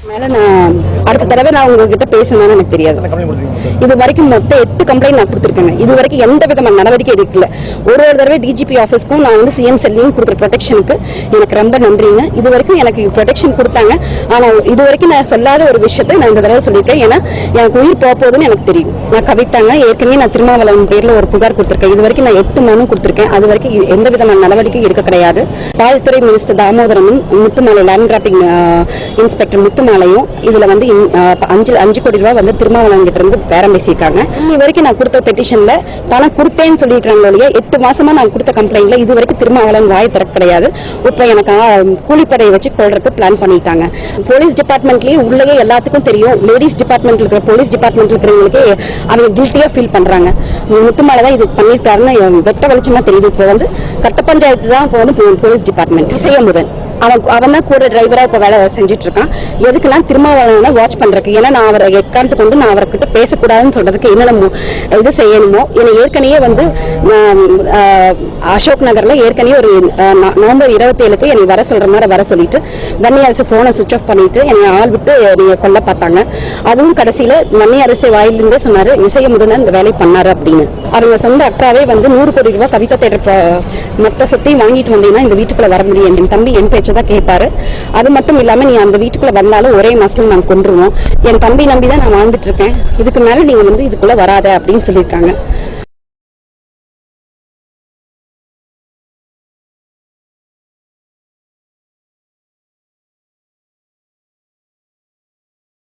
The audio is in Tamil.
மேல நான் அடுத்த தடவை நான் உங்ககிட்ட பேசணும்னு எனக்கு தெரியாது. இது வரைக்கும் மொத்தம் 8 கம்ப்ளைண்ட் நான் கொடுத்துருக்கேன். இது வரைக்கும் எந்த விதமான நடவடிக்கை எடுக்கல. ஒரு தடவை டிஜிபி ஆஃபீஸ்க்கும் நான் வந்து சிஎம் செல்லியும் கொடுக்குற ப்ரொடெக்ஷனுக்கு எனக்கு ரொம்ப நன்றிங்க. இது வரைக்கும் எனக்கு ப்ரொடெக்ஷன் கொடுத்தாங்க. ஆனால் இது வரைக்கும் நான் சொல்லாத ஒரு விஷயத்தை நான் இந்த தடவை சொல்லியிருக்கேன். ஏன்னா எனக்கு உயிர் போகுதுன்னு எனக்கு தெரியும். நான் கவித்தாங்க ஏற்கனவே நான் திருமாவளவன் பேரில் ஒரு புகார் கொடுத்துருக்கேன். இது வரைக்கும் நான் 8 மனு கொடுத்துருக்கேன். அது வரைக்கும் எந்த விதமான நடவடிக்கை எடுக்க கிடையாது. பால்துறை மினிஸ்டர் தாமோதரனும் முத்துமாலை லேண்ட் கிராப்பிங் இன்ஸ்பெக்டர் முத்துமாலையும் இதுல வந்து 5 கோடி ரூபாய் வந்து திருமாவளவன் கிட்ட இருந்து பேரம் பேசியிருக்காங்க. இது வரைக்கும் நான் கொடுத்த பெட்டிஷன்ல பணம் கொடுத்தேன்னு சொல்லியிருக்காங்க. 8 மாசமா நான் கொடுத்த கம்ப்ளைண்ட்ல இது வரைக்கும் திருமாவளவன் வாய் திறக்க கிடையாது. இப்ப எனக்கு கூலிப்படையை வச்சு கொள்றதுக்கு பிளான் பண்ணிட்டாங்க. போலீஸ் டிபார்ட்மெண்ட்லயே உள்ளே எல்லாத்துக்கும் தெரியும். லேடிஸ் டிபார்ட்மெண்ட்ல இருக்கிற போலீஸ் டிபார்ட்மெண்ட்ல இருக்கிறவங்களுக்கு அவங்க கில்ட்டியா ஃபீல் பண்றாங்க. முத்துமாலை தான் இது பண்ணிருக்காருன்னு வெட்ட வெளிச்சமா தெரியுது. இப்போ வந்து கட்ட பஞ்சாயத்து தான் இப்போ வந்து போலீஸ் டிபார்ட்மெண்ட் இசையமுதன் அவன் தான் கூட டிரைவரா இப்ப வேலை செஞ்சுட்டு இருக்கான். எதுக்குன்னா திருமாவளவனை வாட்ச் பண்றதுக்கு. ஏன்னா நான் அவரை எக்காந்து கொண்டு நான் அவர்கிட்ட பேசக்கூடாதுன்னு சொல்றதுக்கு என்னென்ன இது செய்யணுமோ. ஏன்னா ஏற்கனவே வந்து அசோக் நகர்ல ஏற்கனவே ஒரு நவம்பர் 27க்கு என்னை வர சொல்ற மாதிரி வர சொல்லிட்டு வன்னி அரசு போனை சுவிச் ஆஃப் பண்ணிட்டு என்னை ஆள் விட்டு நீங்க கொல்ல பார்த்தாங்க. அதுவும் கடைசியில வன்னி அரசு வாயிலிருந்தே சொன்னாரு இசையமுதன் இந்த வேலை பண்ணாரு அப்படின்னு. அவங்க சொந்த அக்காவே வந்து 100 கோடி ரூபாய் கவிதா தேட்டர் மொத்த சொத்தையும் வாங்கிட்டு வந்தீங்கன்னா இந்த வீட்டுக்குள்ள வர முடியும். என் தம்பி என் தான் கேட்பாரு. அது மட்டும் இல்லாம நீ அந்த வீட்டுக்குள்ள வந்தாலும் ஒரே மாசத்துல நான் கொன்றுவோம். என் தம்பி நம்பிதான் நான் வாழ்ந்துட்டு இருக்கேன். இதுக்கு மேல நீங்க வந்து இதுக்குள்ள வராத அப்படின்னு சொல்லியிருக்காங்க.